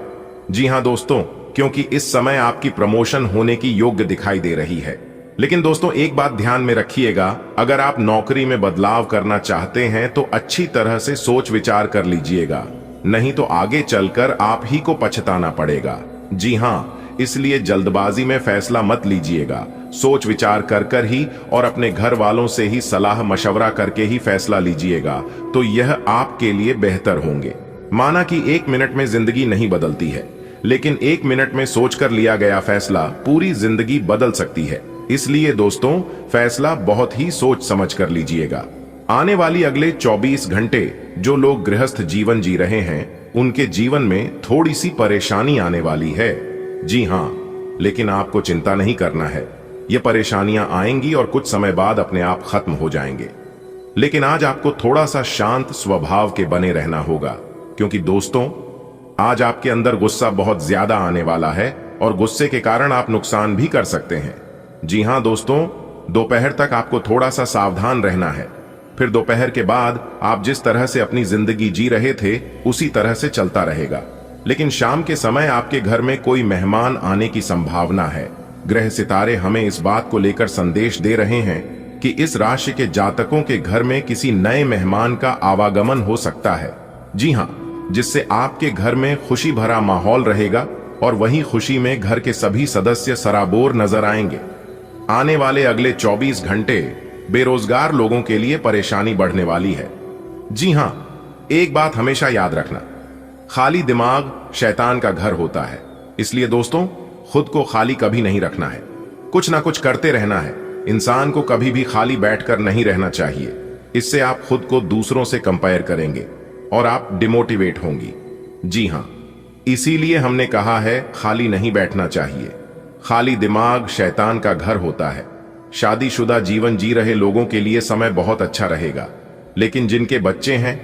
जी हां दोस्तों, क्योंकि इस समय आपकी प्रमोशन होने की योग्य दिखाई दे रही है। लेकिन दोस्तों, एक बात ध्यान में रखिएगा, अगर आप नौकरी में बदलाव करना चाहते हैं तो अच्छी तरह से सोच विचार कर लीजिएगा, नहीं तो आगे चलकर आप ही को पछताना पड़ेगा। जी हां, इसलिए जल्दबाजी में फैसला मत लीजिएगा। सोच विचार कर ही और अपने घर वालों से ही सलाह मशवरा करके ही फैसला लीजिएगा, तो यह आपके लिए बेहतर होंगे। माना कि 1 मिनट में जिंदगी नहीं बदलती है, लेकिन 1 मिनट में सोचकर लिया गया फैसला पूरी जिंदगी बदल सकती है। इसलिए दोस्तों, फैसला बहुत ही सोच समझ कर लीजिएगा। आने वाली अगले 24 घंटे जो लोग गृहस्थ जीवन जी रहे हैं उनके जीवन में थोड़ी सी परेशानी आने वाली है। जी हां, लेकिन आपको चिंता नहीं करना है। ये परेशानियां आएंगी और कुछ समय बाद अपने आप खत्म हो जाएंगे। लेकिन आज आपको थोड़ा सा शांत स्वभाव के बने रहना होगा, क्योंकि दोस्तों, आज आपके अंदर गुस्सा बहुत ज्यादा आने वाला है और गुस्से के कारण आप नुकसान भी कर सकते हैं। जी हां दोस्तों, दोपहर तक आपको थोड़ा सा सावधान रहना है। फिर दोपहर के बाद आप जिस तरह से अपनी जिंदगी जी रहे थे उसी तरह से चलता रहेगा। लेकिन शाम के समय आपके घर में कोई मेहमान आने की संभावना है। ग्रह सितारे हमें इस बात को लेकर संदेश दे रहे हैं कि इस राशि के जातकों के घर में किसी नए मेहमान का आवागमन हो सकता है। जी हां, जिससे आपके घर में खुशी भरा माहौल रहेगा और वही खुशी में घर के सभी सदस्य सराबोर नजर आएंगे। आने वाले अगले 24 घंटे बेरोजगार लोगों के लिए परेशानी बढ़ने वाली है। जी हां, एक बात हमेशा याद रखना, खाली दिमाग शैतान का घर होता है। इसलिए दोस्तों, खुद को खाली कभी नहीं रखना है, कुछ ना कुछ करते रहना है। इंसान को कभी भी खाली बैठकर नहीं रहना चाहिए। इससे आप खुद को दूसरों से कंपेयर करेंगे और आप डिमोटिवेट होंगी। जी हाँ, इसीलिए हमने कहा है खाली नहीं बैठना चाहिए। खाली दिमाग शैतान का घर होता है। शादीशुदा जीवन जी रहे लोगों के लिए समय बहुत अच्छा रहेगा, लेकिन जिनके बच्चे हैं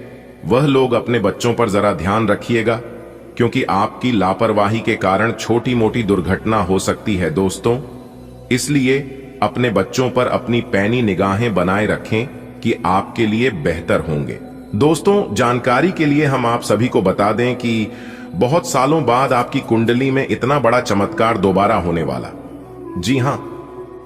वह लोग अपने बच्चों पर जरा ध्यान रखिएगा, क्योंकि आपकी लापरवाही के कारण छोटी मोटी दुर्घटना हो सकती है दोस्तों। इसलिए अपने बच्चों पर अपनी पैनी निगाहें बनाए रखें कि आपके लिए बेहतर होंगे। दोस्तों, जानकारी के लिए हम आप सभी को बता दें कि बहुत सालों बाद आपकी कुंडली में इतना बड़ा चमत्कार दोबारा होने वाला। जी हां,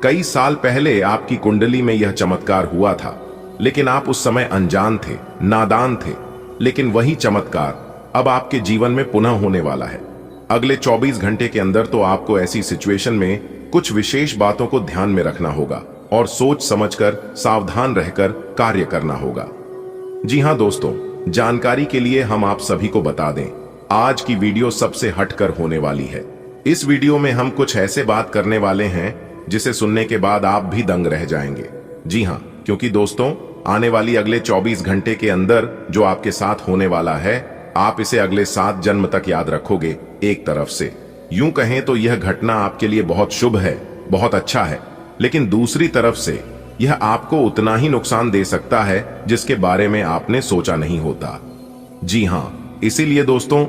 कई साल पहले आपकी कुंडली में यह चमत्कार हुआ था, लेकिन आप उस समय अनजान थे, नादान थे। लेकिन वही चमत्कार अब आपके जीवन में पुनः होने वाला है। अगले 24 घंटे के अंदर तो आपको ऐसी सिचुएशन में कुछ विशेष बातों को ध्यान में रखना होगा और सोच समझकर सावधान रहकर कार्य करना होगा। जी हां दोस्तों, जानकारी के लिए हम आप सभी को बता दें, आज की वीडियो सबसे हटकर होने वाली है। इस वीडियो में हम कुछ ऐसे बात करने वाले हैं जिसे सुनने के बाद आप भी दंग रह जाएंगे। जी हां, क्योंकि दोस्तों, आने वाली अगले 24 घंटे के अंदर जो आपके साथ होने वाला है, आप इसे अगले 7 जन्म तक याद रखोगे। एक तरफ से यूं कहें तो यह घटना आपके लिए बहुत शुभ है, बहुत अच्छा है, लेकिन दूसरी तरफ से यह आपको उतना ही नुकसान दे सकता है जिसके बारे में आपने सोचा नहीं होता। जी हां, इसीलिए दोस्तों,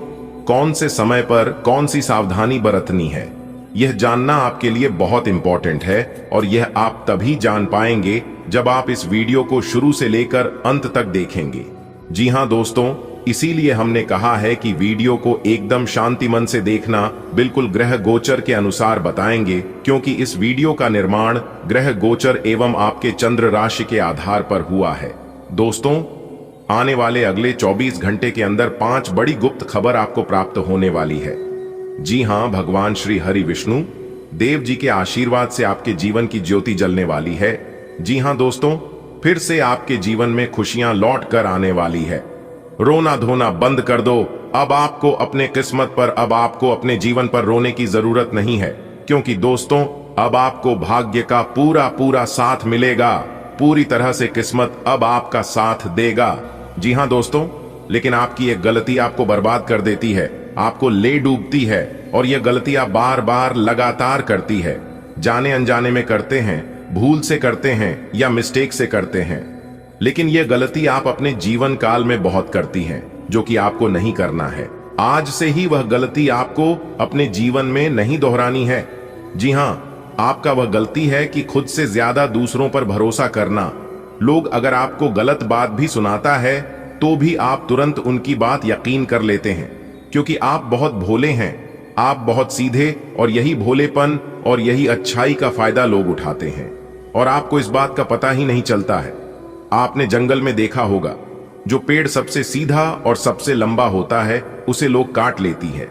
कौन से समय पर कौन सी सावधानी बरतनी है, यह जानना आपके लिए बहुत इंपॉर्टेंट है। और यह आप तभी जान पाएंगे जब आप इस वीडियो को शुरू से लेकर अंत तक देखेंगे। जी हां दोस्तों, इसीलिए हमने कहा है कि वीडियो को एकदम शांति मन से देखना, बिल्कुल ग्रह गोचर के अनुसार बताएंगे, क्योंकि इस वीडियो का निर्माण ग्रह गोचर एवं आपके चंद्र राशि के आधार पर हुआ है। दोस्तों, आने वाले अगले 24 घंटे के अंदर 5 बड़ी गुप्त खबर आपको प्राप्त होने वाली है। जी हां, भगवान श्री हरि विष्णु देव जी के आशीर्वाद से आपके जीवन की ज्योति जलने वाली है। जी हां दोस्तों, फिर से आपके जीवन में खुशियां लौट कर आने वाली है। रोना धोना बंद कर दो। अब आपको अपने किस्मत पर, अब आपको अपने जीवन पर रोने की जरूरत नहीं है, क्योंकि दोस्तों, अब आपको भाग्य का पूरा पूरा साथ मिलेगा। पूरी तरह से किस्मत अब आपका साथ देगा। जी हां दोस्तों, लेकिन आपकी एक गलती आपको बर्बाद कर देती है, आपको ले डूबती है, और यह गलती आप बार बार लगातार करती है। जाने अनजाने में करते हैं, भूल से करते हैं या मिस्टेक से करते हैं, लेकिन यह गलती आप अपने जीवन काल में बहुत करती हैं, जो कि आपको नहीं करना है। आज से ही वह गलती आपको अपने जीवन में नहीं दोहरानी है। जी हां, आपका वह गलती है कि खुद से ज्यादा दूसरों पर भरोसा करना। लोग अगर आपको गलत बात भी सुनाता है तो भी आप तुरंत उनकी बात यकीन कर लेते हैं, क्योंकि आप बहुत भोले हैं, आप बहुत सीधे, और यही भोलेपन और यही अच्छाई का फायदा लोग उठाते हैं, और आपको इस बात का पता ही नहीं चलता है। आपने जंगल में देखा होगा, जो पेड़ सबसे सीधा और सबसे लंबा होता है उसे लोग काट लेती है।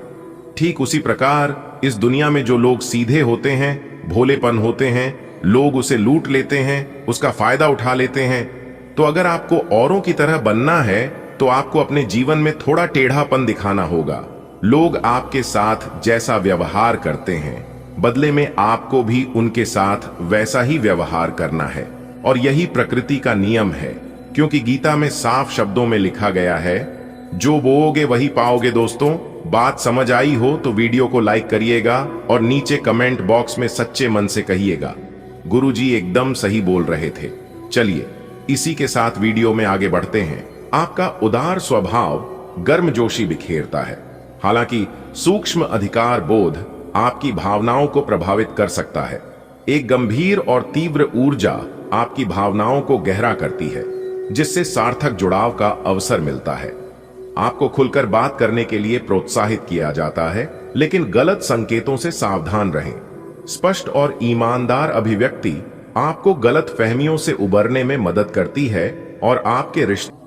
ठीक उसी प्रकार इस दुनिया में जो लोग सीधे होते हैं, भोलेपन होते हैं, लोग उसे लूट लेते हैं, उसका फायदा उठा लेते हैं। तो अगर आपको औरों की तरह बनना है तो आपको अपने जीवन में थोड़ा टेढ़ापन दिखाना होगा। लोग आपके साथ जैसा व्यवहार करते हैं, बदले में आपको भी उनके साथ वैसा ही व्यवहार करना है, और यही प्रकृति का नियम है। क्योंकि गीता में साफ शब्दों में लिखा गया है, जो बोओगे वही पाओगे। दोस्तों, बात समझ आई हो तो वीडियो को लाइक करिएगा और नीचे कमेंट बॉक्स में सच्चे मन से कहिएगा, गुरुजी एकदम सही बोल रहे थे। चलिए, इसी के साथ वीडियो में आगे बढ़ते हैं। आपका उदार स्वभाव गर्मजोशी बिखेरता है। हालांकि सूक्ष्म अधिकार बोध आपकी भावनाओं को प्रभावित कर सकता है। एक गंभीर और तीव्र ऊर्जा आपकी भावनाओं को गहरा करती है, जिससे सार्थक जुड़ाव का अवसर मिलता है। आपको खुलकर बात करने के लिए प्रोत्साहित किया जाता है, लेकिन गलत संकेतों से सावधान रहें। स्पष्ट और ईमानदार अभिव्यक्ति आपको गलत फहमियों से उबरने में मदद करती है और आपके रिश्ते